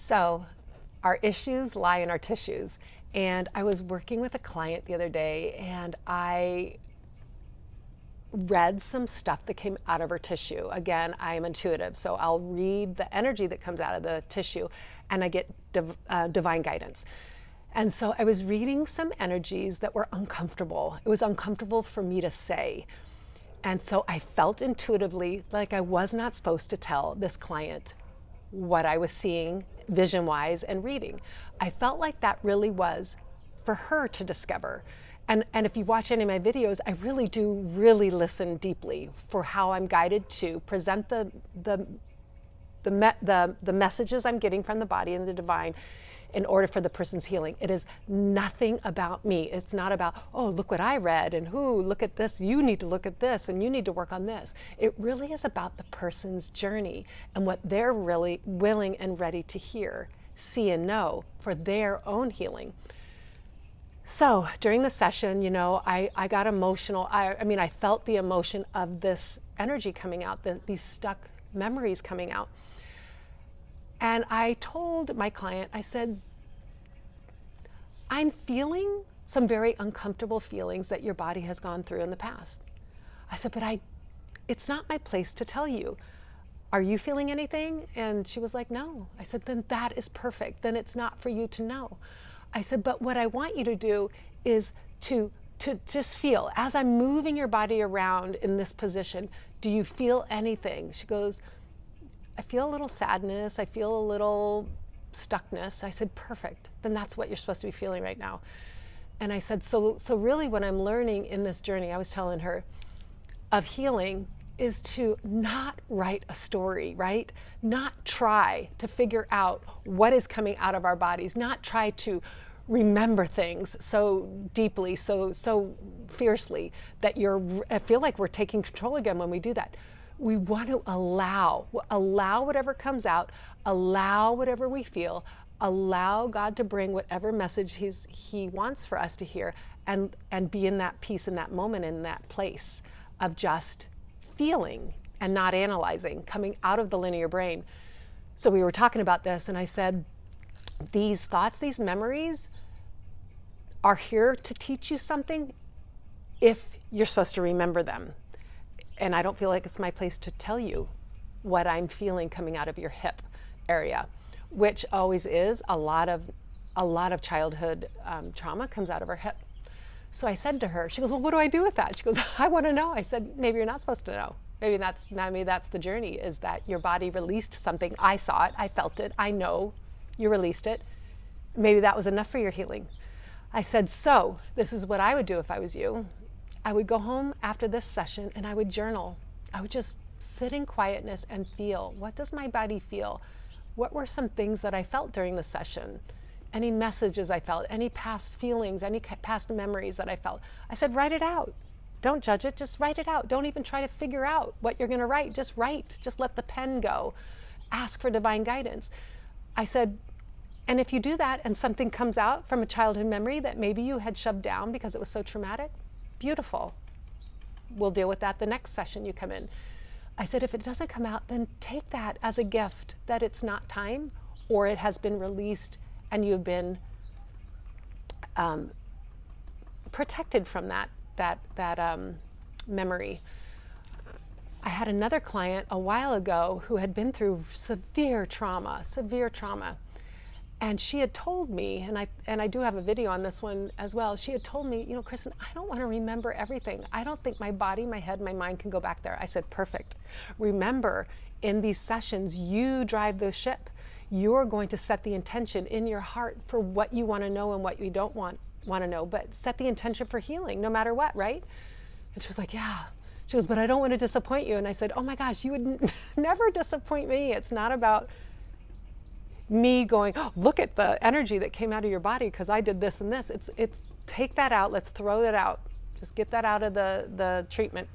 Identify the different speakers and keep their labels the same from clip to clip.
Speaker 1: So our issues lie in our tissues. And I was working with a client the other day, and I read some stuff that came out of her tissue. Again, I am intuitive, so I'll read the energy that comes out of the tissue, and I get divine guidance. And so I was reading some energies that were uncomfortable. It was uncomfortable for me to say. And so I felt intuitively like I was not supposed to tell this client what I was seeing vision-wise and reading. I felt like that really was for her to discover. And if you watch any of my videos, I really do listen deeply for how I'm guided to present the messages I'm getting from the body and the divine in order for the person's healing. It is nothing about me. It's not about, oh, look what I read, and look at this, you need to look at this, and you need to work on this. It really is about the person's journey and what they're really willing and ready to hear, see, and know for their own healing. So during the session, I got emotional. I felt the emotion of this energy coming out, these stuck memories coming out. And I told my client, I said, I'm feeling some very uncomfortable feelings that your body has gone through in the past. I said, but it's not my place to tell you. Are you feeling anything? And she was like, no. I said, then that is perfect. Then it's not for you to know. I said, but what I want you to do is to just feel, as I'm moving your body around in this position, do you feel anything? She goes, I feel a little sadness. I feel a little stuckness. I said, perfect. Then that's what you're supposed to be feeling right now. And I said, so really what I'm learning in this journey, I was telling her, of healing is to not write a story, right? Not try to figure out what is coming out of our bodies, not try to remember things so deeply, so fiercely that I feel like we're taking control again when we do that. We want to allow whatever comes out, allow whatever we feel, allow God to bring whatever message He wants for us to hear, and be in that peace, in that moment, in that place of just feeling and not analyzing, coming out of the linear brain. So we were talking about this, and I said, these thoughts, these memories are here to teach you something if you're supposed to remember them. And I don't feel like it's my place to tell you what I'm feeling coming out of your hip area, which always is a lot of childhood trauma comes out of our hip. So I said to her, she goes, well, what do I do with that? She goes, I want to know. I said, maybe you're not supposed to know. Maybe that's the journey, is that your body released something. I saw it, I felt it, I know you released it. Maybe that was enough for your healing. I said, so this is what I would do if I was you. I would go home after this session and I would journal. I would just sit in quietness and feel, what does my body feel? What were some things that I felt during the session? Any messages I felt, any past feelings, any past memories that I felt? I said, write it out. Don't judge it, just write it out. Don't even try to figure out what you're gonna write, just write. Just let the pen go. Ask for divine guidance. I said, and if you do that and something comes out from a childhood memory that maybe you had shoved down because it was so traumatic, beautiful. We'll deal with that the next session you come in. I said, if it doesn't come out, then take that as a gift that it's not time, or it has been released and you've been protected from that memory. I had another client a while ago who had been through severe trauma. And she had told me, and I do have a video on this one as well, she had told me, Kristen, I don't want to remember everything. I don't think my body, my head, my mind can go back there. I said, perfect. Remember, in these sessions, you drive the ship. You're going to set the intention in your heart for what you want to know and what you don't want to know, but set the intention for healing no matter what, right? And she was like, yeah. She goes, but I don't want to disappoint you. And I said, oh my gosh, you would never disappoint me. It's not about me going, oh, look at the energy that came out of your body because I did this and this. It's take that out. Let's throw that out. Just get that out of the treatment,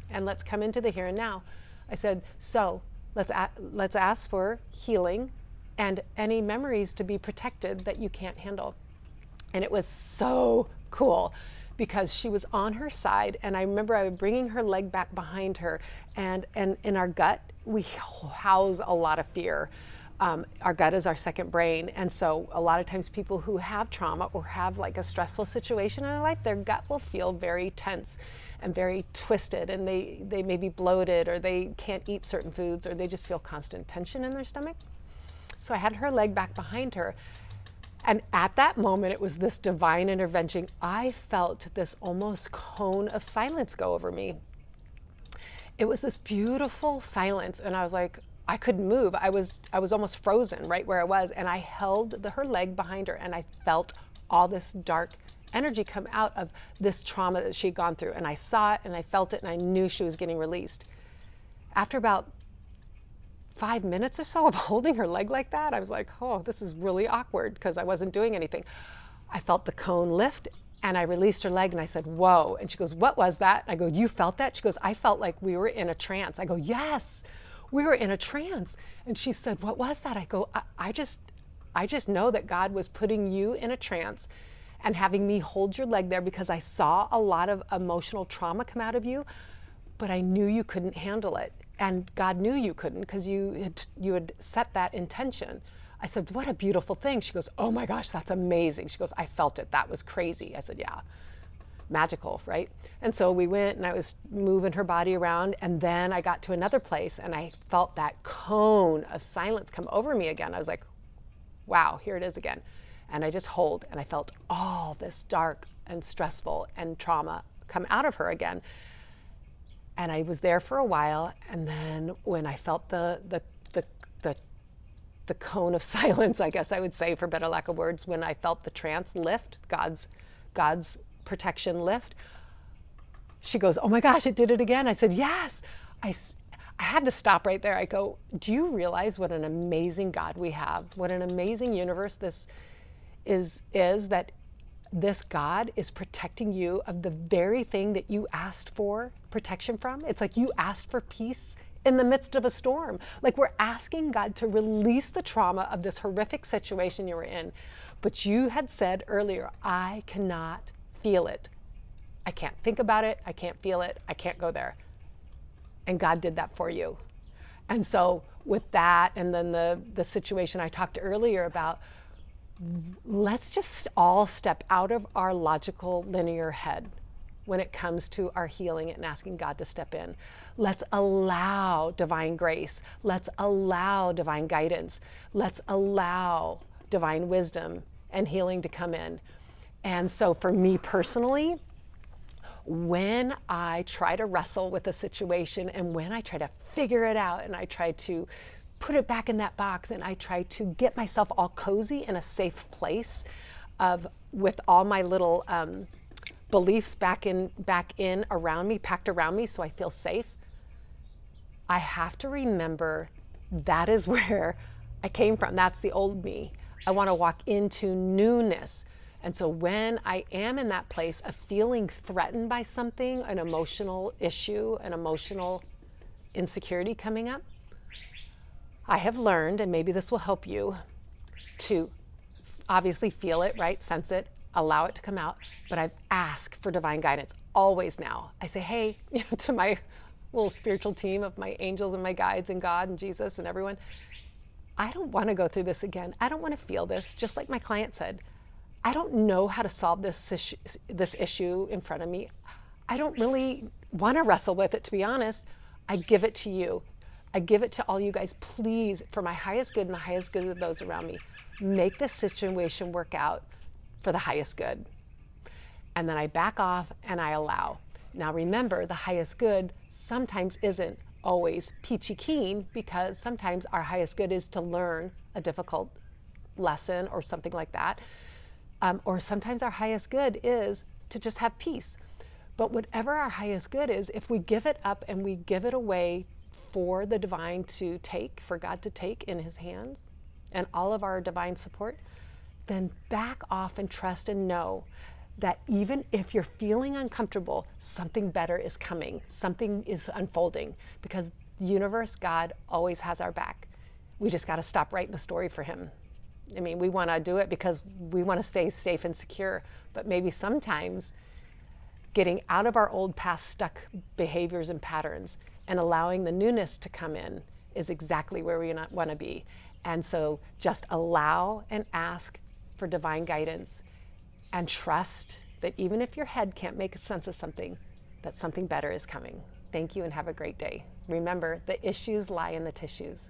Speaker 1: and let's come into the here and now. I said, so let's ask for healing and any memories to be protected that you can't handle. And it was so cool because she was on her side, and I remember I was bringing her leg back behind her, and in our gut we house a lot of fear. Our gut is our second brain. And so a lot of times people who have trauma or have like a stressful situation in their life, their gut will feel very tense and very twisted, and they may be bloated, or they can't eat certain foods, or they just feel constant tension in their stomach. So I had her leg back behind her. And at that moment, it was this divine intervention. I felt this almost cone of silence go over me. It was this beautiful silence, and I was like, I couldn't move. I was almost frozen right where I was, and I held her leg behind her, and I felt all this dark energy come out of this trauma that she'd gone through. And I saw it, and I felt it, and I knew she was getting released. After about 5 minutes or so of holding her leg like that, I was like, oh, this is really awkward, because I wasn't doing anything. I felt the cone lift, and I released her leg, and I said, whoa. And she goes, what was that? I go, you felt that? She goes, I felt like we were in a trance. I go, yes, we were in a trance. And she said, what was that? I go, I just know that God was putting you in a trance and having me hold your leg there, because I saw a lot of emotional trauma come out of you, but I knew you couldn't handle it. And God knew you couldn't, because you had set that intention. I said, what a beautiful thing. She goes, oh my gosh, that's amazing. She goes, I felt it. That was crazy. I said, yeah, magical, right? And so we went, and I was moving her body around, and then I got to another place, and I felt that cone of silence come over me again. I was like, wow, here it is again. And I just hold, and I felt all this dark and stressful and trauma come out of her again. And I was there for a while, and then when I felt the cone of silence, I guess I would say, for better lack of words, when I felt the trance lift, God's protection lift, she goes, oh my gosh, it did it again. I said, yes. I had to stop right there. I go, do you realize what an amazing God we have? What an amazing universe this is that this God is protecting you of the very thing that you asked for protection from. It's like you asked for peace in the midst of a storm. Like, we're asking God to release the trauma of this horrific situation you were in. But you had said earlier, I cannot feel it. I can't think about it. I can't feel it. I can't go there. And God did that for you. And so with that, and then the situation I talked earlier about, let's just all step out of our logical linear head when it comes to our healing and asking God to step in. Let's allow divine grace. Let's allow divine guidance. Let's allow divine wisdom and healing to come in. And so for me personally, when I try to wrestle with a situation, and when I try to figure it out, and I try to put it back in that box, and I try to get myself all cozy in a safe place with all my little beliefs back in around me, packed around me, so I feel safe, I have to remember that is where I came from. That's the old me. I want to walk into newness. And so when I am in that place of feeling threatened by something, an emotional issue, an emotional insecurity coming up, I have learned, and maybe this will help you, to obviously feel it, right? Sense it, allow it to come out. But I've asked for divine guidance always now. I say, hey, to my little spiritual team of my angels and my guides and God and Jesus and everyone, I don't want to go through this again. I don't want to feel this. Just like my client said, I don't know how to solve this issue in front of me. I don't really want to wrestle with it, to be honest. I give it to you. I give it to all you guys. Please, for my highest good and the highest good of those around me, make this situation work out for the highest good. And then I back off and I allow. Now remember, the highest good sometimes isn't always peachy keen, because sometimes our highest good is to learn a difficult lesson or something like that. Or sometimes our highest good is to just have peace. But whatever our highest good is, if we give it up and we give it away for the divine to take, for God to take in his hands and all of our divine support, then back off and trust and know that even if you're feeling uncomfortable, something better is coming, something is unfolding, because the universe, God, always has our back. We just got to stop writing the story for him. I mean, we want to do it because we want to stay safe and secure, but maybe sometimes getting out of our old past stuck behaviors and patterns and allowing the newness to come in is exactly where we want to be. And so just allow and ask for divine guidance and trust that even if your head can't make sense of something, that something better is coming. Thank you and have a great day. Remember, the issues lie in the tissues.